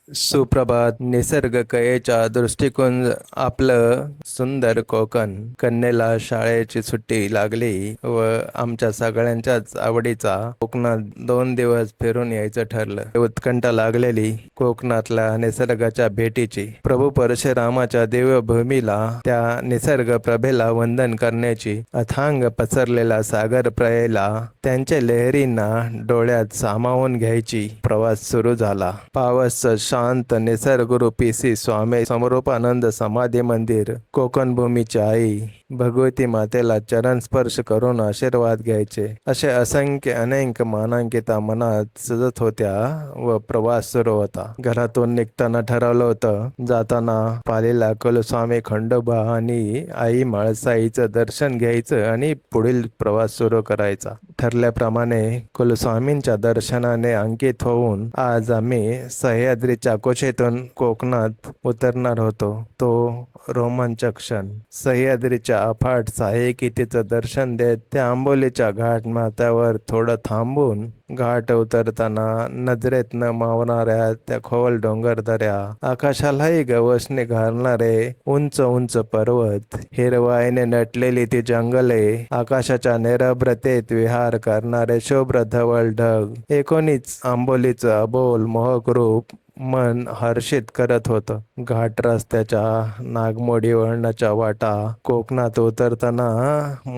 सुप्रभात. निसर्ग कयेच्या दृष्टिकोन आपलं सुंदर कोकण. कन्येला शाळेची सुट्टी लागली व आमच्या सगळ्यांच्याच आवडीचा कोकणात 2 दिवस फिरून यायचं ठरलं. उत्कंठा लागलेली कोकणातल्या निसर्गाच्या भेटीची. प्रभू परशुरामाच्या देवभूमीला, त्या निसर्ग प्रभेला वंदन करण्याची, अथांग पसरलेला सागर प्रयेला, त्यांच्या लहरींना डोळ्यात सामावून घ्यायची प्रवास सुरू झाला. पावस शांत निसर्गरूपी श्री स्वामी समरूपानंद समाधी मंदिर, कोकण भूमीची आई भगवती मातेला चरण स्पर्श करून आशीर्वाद घ्यायचे, असे असंख्य अनेक मानांकिता मनात सजत होत्या व प्रवास सुरू होता. घरातून निघताना ठरवलं होतं, जाताना पालीला कुलस्वामी खंडोबा आणि आई म्हाळसाईचं दर्शन घ्यायचं आणि पुढील प्रवास सुरू करायचा. ठरल्याप्रमाणे कुलस्वामींच्या दर्शनाने अंकित होऊन आज आम्ही सह्याद्रीच्या कुशीतून कोकणात उतरणार होतो. तो रोमांचक क्षण. सह्याद्रीच्या अफाट साहसिकतेचं दर्शन देत त्या आंबोलीच्या घाट माथ्यावर थोडं थांबून घाट उतरताना नजरेत न मावणाऱ्या त्या खोल डोंगर दऱ्या, आकाशालाही गवसणी घालणारे उंच उंच पर्वत, हिरवाईने नटलेली ती जंगले, आकाशाच्या निरभ्रतेत विहार करणारे शुभ्र धवल ढग, एकूणच आंबोलीचं अबोल मोहक रूप मन हर्षित करत होतं. घाट रस्त्याच्या नागमोडी वळणाच्या वाटा कोकणात उतरताना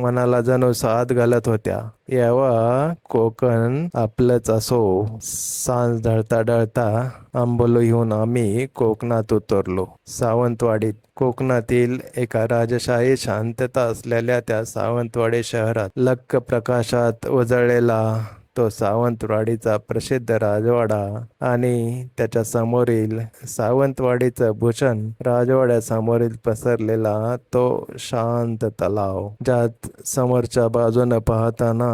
मनाला जणू साथ घालत होत्या. यावा कोकण आपलंच असो. सांज ढळता ढळता आंबोलीहून आम्ही कोकणात उतरलो. सावंतवाडीत. कोकणातील एका राजशाही शांतता असलेल्या त्या सावंतवाडी शहरात लख्ख प्रकाशात उजळलेला तो सावंतवाडीचा प्रसिद्ध राजवाडा आणि त्याच्या समोरील सावंतवाडीचं भूषण, राजवाड्यासमोरील पसरलेला तो शांत तलाव, ज्यात समोरच्या बाजूने पाहताना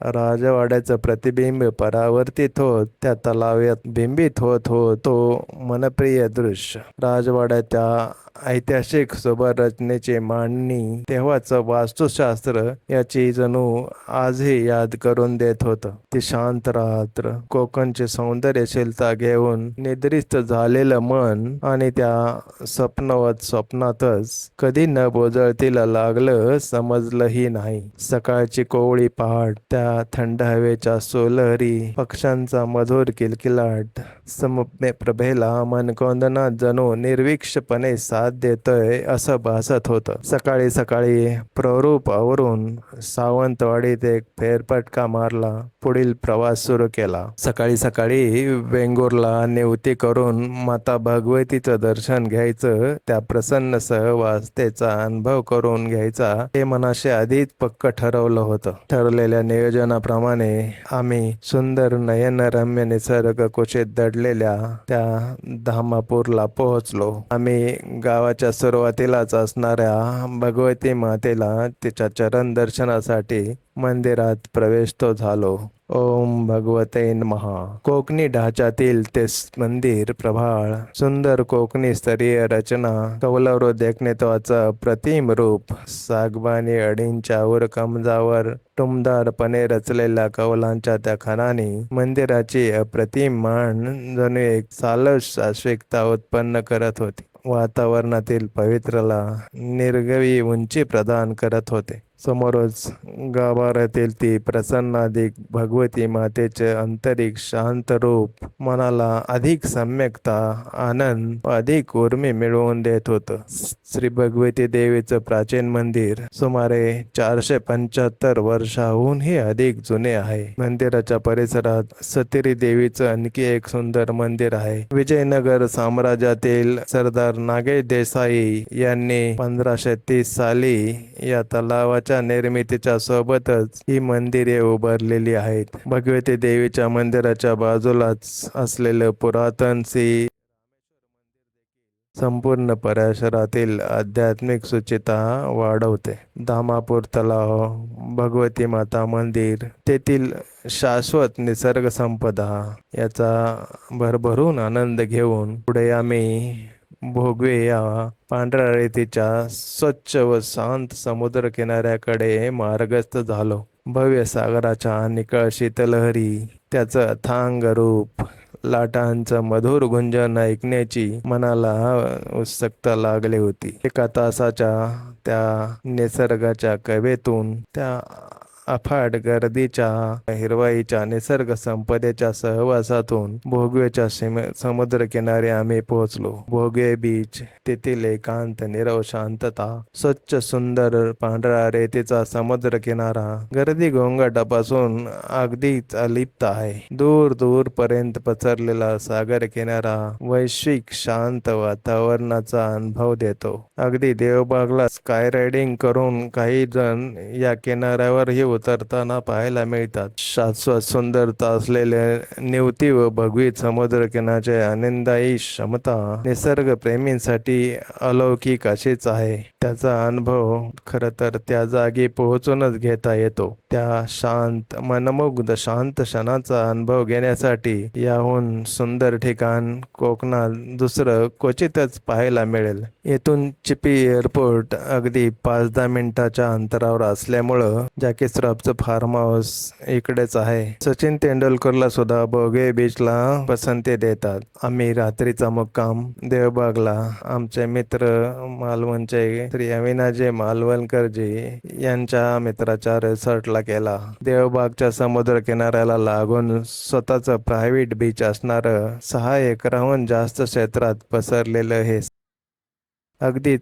राजवाड्याचं प्रतिबिंब परावर्तित होत त्या तलावात बिंबित होत होत तो मनप्रिय दृश्य. राजवाड्याच्या ऐतिहासिक सुबरचनेची मांडणी, तेव्हाचं वास्तुशास्त्र याची जणू आजही याद करून देत होतं. ती शांत रात्र, कोकणचे सौंदर्यशीलता घेऊन निद्रिस्त झालेलं मन आणि त्या स्वप्नवत स्वप्नातच कधी न बोजळतील लागलं समजलंही नाही. सकाळची कोवळी पहाट, त्या थंड हवेच्या सोलहरी, पक्ष्यांचा मधुर किलकिलाट, सौम्य प्रभेला मनकोंदनात जणू निर्विक्षपणे साथ देतोय असं भासत होतं. सकाळी सकाळी प्ररूप आवरून सावंतवाडीत एक फेरफटका मारला, पुढील प्रवास सुरू केला. सकाळी सकाळी वेंगुर्ला निवृत्ती करून माता भगवतीचं दर्शन घ्यायचं, त्या प्रसन्न सहवासतेचा अनुभव करून घ्यायचा, हे मनाशी आधीच पक्क ठरवलं होतं. ठरलेल्या नियोजनाप्रमाणे आम्ही सुंदर नयनरम्य निसर्ग कुशीत दडलेल्या त्या धामापूरला पोहोचलो. आम्ही गावाच्या सुरुवातीलाच असणाऱ्या भगवती मातेला तिच्या चरण दर्शनासाठी मंदिरात प्रवेशितो झालो. ओम भगवते नमः. कोकणी ढाच्यातील ते मंदिर प्रभाळ, सुंदर कोकणी स्तरीय रचना, कौलारू देखणेत्वाचं प्रतिम रूप, सागबानी अडींच्या उरकमजावर टुमदारपणे रचलेल्या कौलांच्या त्या खणाने मंदिराची अप्रतिम मान जणू एक सालस शाश्वतता उत्पन्न करत होती. वातावरणातील पवित्रला निर्गवी उंची प्रदान करत होते. समोरच गाभाऱ्यातील ती प्रसन्नाधिक भगवती मातेचे आंतरिक शांत रूप मनाला अधिक सम्यकता, आनंद व अधिक उर्मी मिळवून देत होतं. श्री भगवती देवीचं प्राचीन मंदिर सुमारे 475 वर्षाहूनही अधिक जुने आहे. मंदिराच्या परिसरात सतीरी देवीचं आणखी एक सुंदर मंदिर आहे. विजयनगर साम्राज्यातील सरदार नागेश देसाई यांनी 1530 साली या तलावाच्या निर्मितीच्या सोबतच ही मंदिरे उभारलेली आहेत. भगवती देवीच्या मंदिराच्या बाजूलाच असलेलं पुरातन श्री संपूर्ण परिसरातील आध्यात्मिक सुचिता वाढवते. धामापूर तलाव, भगवती माता मंदिर, तेथील शाश्वत निसर्ग संपदा याचा भरभरून आनंद घेऊन पुढे आम्ही भोगवे या पांढऱ्या रेतीच्या स्वच्छ व शांत समुद्र किनाऱ्याकडे मार्गस्थ झालो. भव्य सागराच्या निकळ शीतलहरी, त्याचं अथांग रूप, लाटांचं मधुर गुंजन ऐकण्याची मनाला उत्सुकता लागली होती. एका तासाच्या त्या निसर्गाच्या कवेतून, त्या अफाट गर्दीच्या हिरवाईच्या निसर्ग संपदेच्या सहवासातून भोगवेच्या समुद्रकिनारी आम्ही पोहोचलो. भोगे बीच, तेथील एकांत, नीरव शांतता, स्वच्छ सुंदर पांढरा रेतीचा समुद्र किनारा गर्दी गोंगाटापासून अगदीच अलिप्त आहे. दूर दूर पर्यंत पसरलेला सागर किनारा वैश्विक शांत वातावरणाचा अनुभव देतो. अगदी देवबागला स्काय रायडिंग करून काही जण या किनाऱ्यावरही उतरताना पाहायला मिळतात. शाश्वत सुंदरता असलेले निवती व भगवी समुद्रकिनाऱ्याची आनंददायी क्षमता निसर्ग प्रेमींसाठी अलौकिक अशीच आहे. त्याचा अनुभव खरं तर त्या जागी पोहोचूनच घेता येतो. त्या शांत, मनमुग्ध शांत क्षणाचा अनुभव घेण्यासाठी याहून सुंदर ठिकाण कोकणात दुसरं क्वचितच पाहायला मिळेल. येथून चिपी एअरपोर्ट अगदी 5-10 मिनिटाच्या अंतरावर असल्यामुळं जॅकी श्रॉफचं फार्म हाऊस इकडेच आहे. सचिन तेंडुलकरला सुद्धा भोगे बीचला पसंती देतात. आम्ही रात्रीचा मुक्काम देवबागला आमचे मित्र मालवणचे श्री अविनाजी मालवणकरजी यांच्या मित्राच्या रिसॉर्टला केला. देवबागच्या समुद्र किनाऱ्याला लागून स्वतःचं प्रायव्हेट बीच असणारं 6 एकराहून जास्त क्षेत्रात पसरलेलं हे अगदीच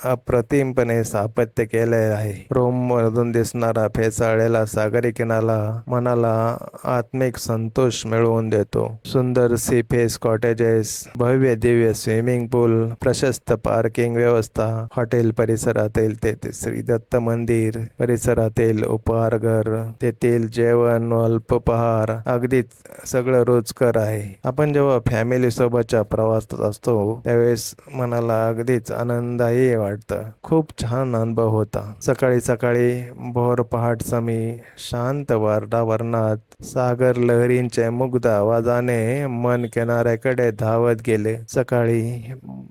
अप्रतिमपणे स्थापत्य केले आहे. रोममधून दिसणारा फेसाळलेला सागरी किनारा मनाला आत्मिक संतोष मिळवून देतो. सुंदर सी फेस कॉटेजेस, भव्य दिव्य स्विमिंग पूल, प्रशस्त पार्किंग व्यवस्था, हॉटेल परिसरातील ते श्री दत्त मंदिर परिसरातील उपहारघर, तेथील जेवण व अल्पोपहार अगदीच सगळं रुचकर आहे. आपण जेव्हा फॅमिली सोबतच्या प्रवासात असतो त्यावेळेस मनाला अगदीच आनंदही वाटतं. खूप छान अनुभव होता. सकाळी सकाळी भोर पहाट समी शांत वातावरणात सागर लहरींचे मुग्ध आवाजाने मन किनाऱ्याकडे धावत गेले. सकाळी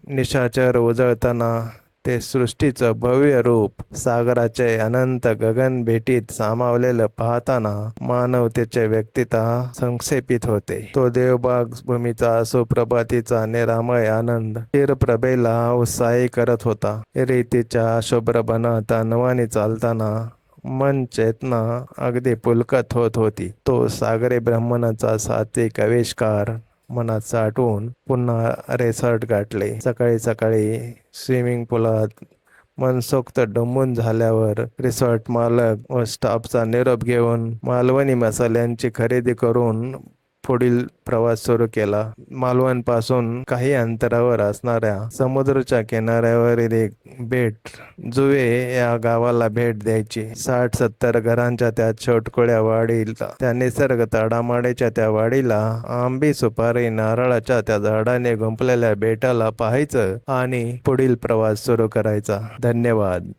निशाचर उजळताना ते सृष्टीचं भव्य रूप सागराचे अनंत गगन भेटीत सामावलेलं पाहताना मानवतेचे व्यक्तिता संक्षेपित होते. तो देवबाग भूमीचा सुप्रभातीचा निरामय आनंद चिरप्रभेला उत्साही करत होता. रेतीच्या शुभ्र बनात अनवाणी चालताना मन चेतना अगदी पुलकत होत होती. तो सागरी ब्रह्मणाचा सात्विक आविष्कार मनात साठवून पुन्हा रिसॉर्ट गाठले. सकाळी सकाळी स्विमिंग पूलात मनसोक्त डुंबून झाल्यावर रिसॉर्ट मालक व स्टाफचा निरोप घेऊन मालवणी मसाल्यांची खरेदी करून पुढील प्रवास सुरू केला. मालवणपासून काही अंतरावर असणाऱ्या समुद्राच्या किनाऱ्यावरील एक बेट जुवे या गावाला भेट द्यायची. 60-70 घरांच्या त्या छोटकोळ्या वाडीला, त्या निसर्ग तडामाडीच्या त्या वाडीला, आंबी सुपारी नारळाच्या त्या झाडाने गुंफलेल्या बेटाला पाहायचं आणि पुढील प्रवास सुरू करायचा. धन्यवाद.